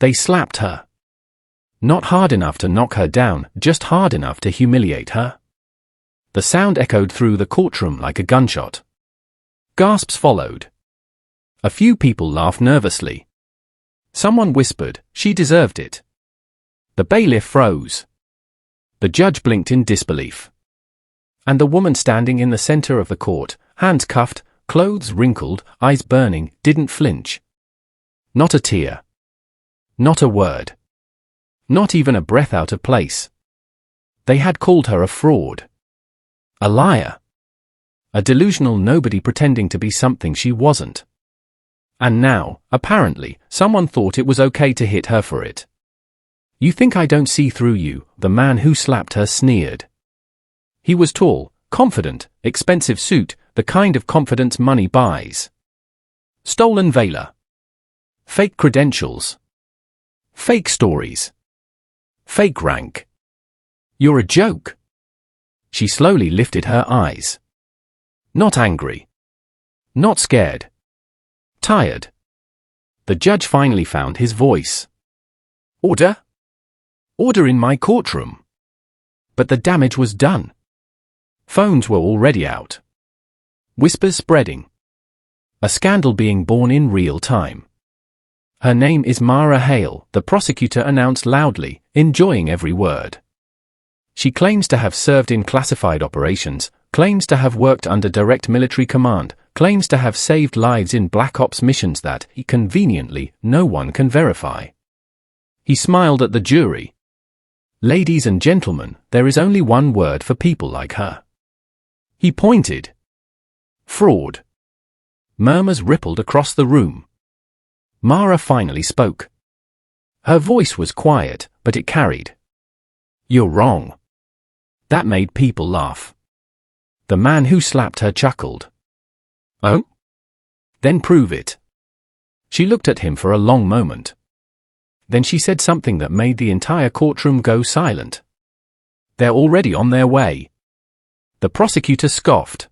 They slapped her. Not hard enough to knock her down, just hard enough to humiliate her. The sound echoed through the courtroom like a gunshot. Gasps followed. A few people laughed nervously. Someone whispered, "She deserved it." The bailiff froze. The judge blinked in disbelief. And the woman standing in the center of the court, hands cuffed, clothes wrinkled, eyes burning, didn't flinch. Not a tear. Not a word. Not even a breath out of place. They had called her a fraud. A liar. A delusional nobody pretending to be something she wasn't. And now, apparently, someone thought it was okay to hit her for it. "You think I don't see through you," the man who slapped her sneered. He was tall, confident, expensive suit, the kind of confidence money buys. Stolen valor. Fake credentials. Fake stories. Fake rank. "You're a joke." She slowly lifted her eyes. Not angry. Not scared. Tired. The judge finally found his voice. "Order? Order in my courtroom." But the damage was done. Phones were already out. Whispers spreading. A scandal being born in real time. "Her name is Mara Hale," the prosecutor announced loudly, enjoying every word. "She claims to have served in classified operations, claims to have worked under direct military command, claims to have saved lives in Black Ops missions that, conveniently, no one can verify." He smiled at the jury. "Ladies and gentlemen, there is only one word for people like her." He pointed. Fraud. Murmurs rippled across the room. Mara finally spoke. Her voice was quiet, but it carried. "You're wrong." That made people laugh. The man who slapped her chuckled. "Oh? Then prove it." She looked at him for a long moment. Then she said something that made the entire courtroom go silent. "They're already on their way." The prosecutor scoffed.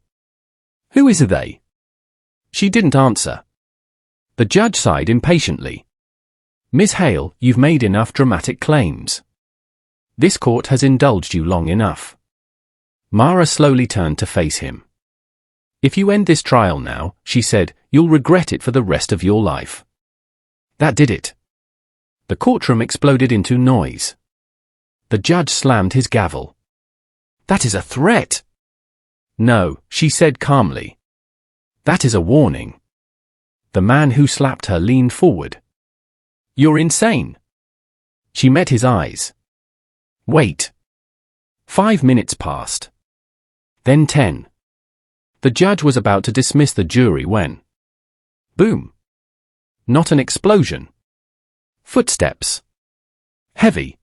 "Who is they?" She didn't answer. The judge sighed impatiently. "Miss Hale, you've made enough dramatic claims. This court has indulged you long enough." Mara slowly turned to face him. "If you end this trial now," she said, "you'll regret it for the rest of your life." That did it. The courtroom exploded into noise. The judge slammed his gavel. "That is a threat." "No," she said calmly. "That is a warning." The man who slapped her leaned forward. "You're insane." She met his eyes. "Wait." 5 minutes passed. Then 10. The judge was about to dismiss the jury when... boom. Not an explosion. Footsteps. Heavy.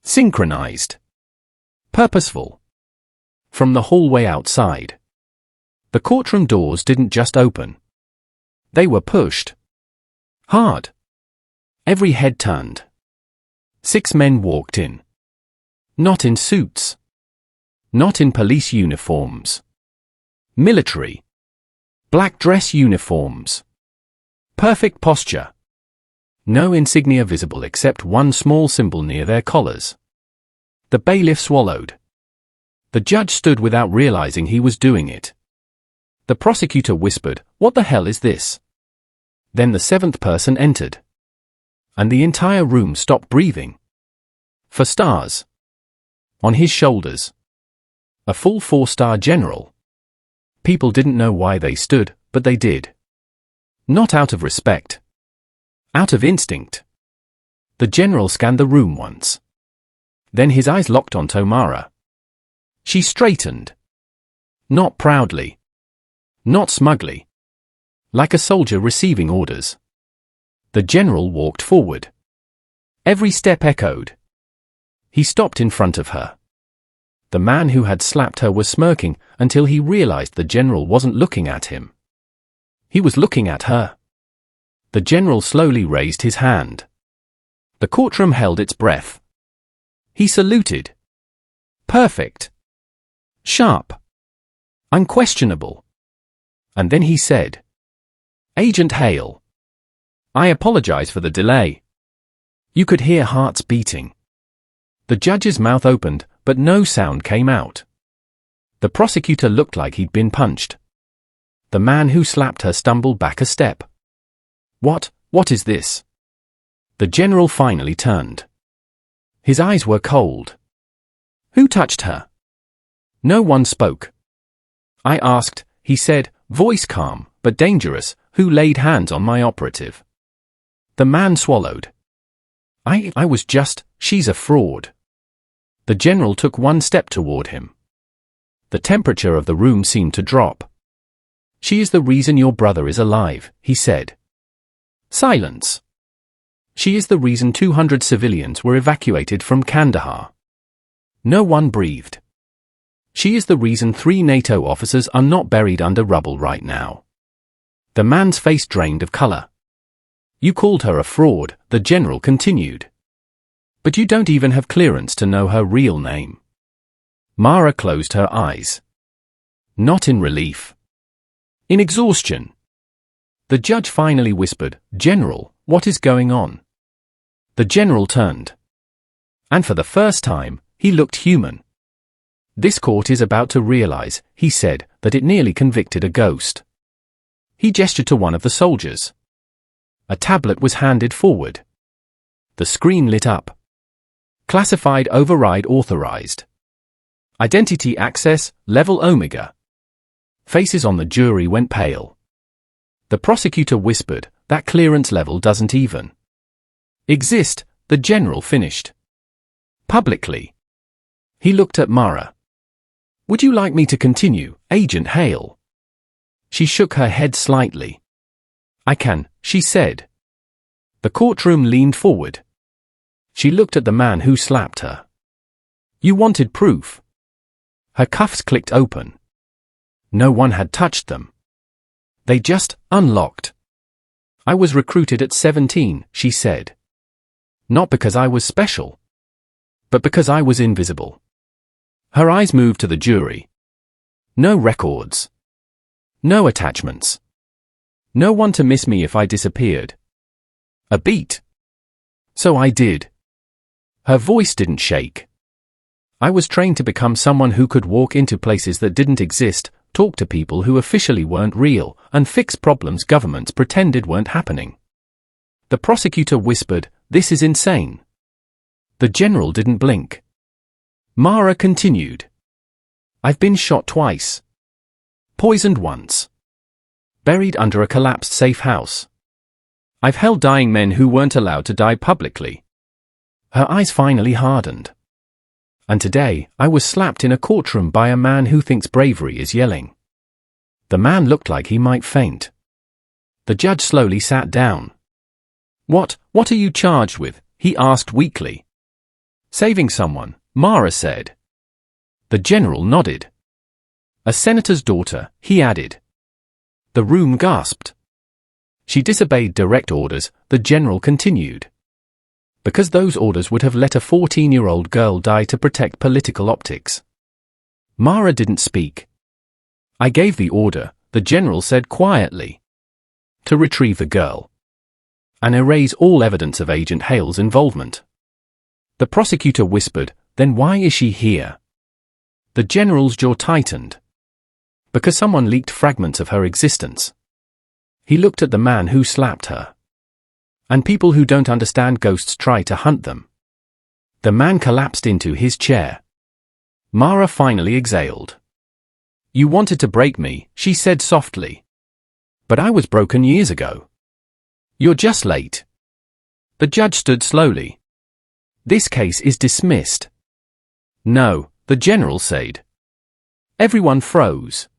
Synchronized. Purposeful. From the hallway outside. The courtroom doors didn't just open. They were pushed. Hard. Every head turned. 6 men walked in. Not in suits. Not in police uniforms. Military. Black dress uniforms. Perfect posture. No insignia visible except one small symbol near their collars. The bailiff swallowed. The judge stood without realizing he was doing it. The prosecutor whispered, "What the hell is this?" Then the 7th person entered. And the entire room stopped breathing. For stars. On his shoulders. A full 4-star general. People didn't know why they stood, but they did. Not out of respect. Out of instinct. The general scanned the room once. Then his eyes locked on Mara. She straightened. Not proudly. Not smugly. Like a soldier receiving orders. The general walked forward. Every step echoed. He stopped in front of her. The man who had slapped her was smirking until he realized the general wasn't looking at him. He was looking at her. The general slowly raised his hand. The courtroom held its breath. He saluted. Perfect. Sharp. Unquestionable. And then he said, "Agent Hale. I apologize for the delay. You could hear hearts beating. The judge's mouth opened, but no sound came out. The prosecutor looked like he'd been punched. The man who slapped her stumbled back a step. What is this? The general finally turned. His eyes were cold. Who touched her? No one spoke. I asked, he said, voice calm, but dangerous, who laid hands on my operative? The man swallowed. I was just, she's a fraud. The general took one step toward him. The temperature of the room seemed to drop. She is the reason your brother is alive, he said. Silence. She is the reason 200 civilians were evacuated from Kandahar. No one breathed. She is the reason 3 NATO officers are not buried under rubble right now. The man's face drained of color. You called her a fraud, the general continued. But you don't even have clearance to know her real name. Mara closed her eyes. Not in relief. In exhaustion. The judge finally whispered, General, what is going on? The general turned. And for the first time, he looked human. This court is about to realize, he said, that it nearly convicted a ghost. He gestured to one of the soldiers. A tablet was handed forward. The screen lit up. Classified override authorized. Identity access, level Omega. Faces on the jury went pale. The prosecutor whispered, that clearance level doesn't even exist, the general finished. Publicly. He looked at Mara. Would you like me to continue, Agent Hale? She shook her head slightly. I can, she said. The courtroom leaned forward. She looked at the man who slapped her. You wanted proof. Her cuffs clicked open. No one had touched them. They just unlocked. I was recruited at 17, she said. Not because I was special, but because I was invisible. Her eyes moved to the jury. No records. No attachments. No one to miss me if I disappeared. A beat. So I did. Her voice didn't shake. I was trained to become someone who could walk into places that didn't exist, talk to people who officially weren't real, and fix problems governments pretended weren't happening. The prosecutor whispered, this is insane. The general didn't blink. Mara continued. I've been shot twice. Poisoned once. Buried under a collapsed safe house. I've held dying men who weren't allowed to die publicly. Her eyes finally hardened. And today, I was slapped in a courtroom by a man who thinks bravery is yelling. The man looked like he might faint. The judge slowly sat down. What are you charged with? He asked weakly. Saving someone, Mara said. The general nodded. A senator's daughter, he added. The room gasped. She disobeyed direct orders, the general continued. Because those orders would have let a 14-year-old girl die to protect political optics. Mara didn't speak. I gave the order, the general said quietly. To retrieve the girl. And erase all evidence of Agent Hale's involvement. The prosecutor whispered, then why is she here? The general's jaw tightened. Because someone leaked fragments of her existence. He looked at the man who slapped her. And people who don't understand ghosts try to hunt them. The man collapsed into his chair. Mara finally exhaled. You wanted to break me, she said softly. But I was broken years ago. You're just late. The judge stood slowly. This case is dismissed. No, the general said. Everyone froze.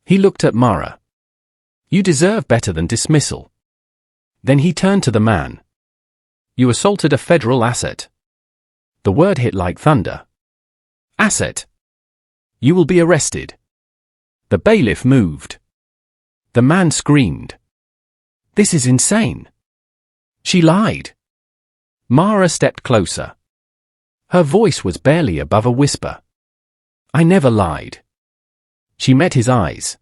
He looked at Mara. You deserve better than dismissal. Then he turned to the man. You assaulted a federal asset. The word hit like thunder. Asset. You will be arrested. The bailiff moved. The man screamed. This is insane. She lied. Mara stepped closer. Her voice was barely above a whisper. I never lied. She met his eyes.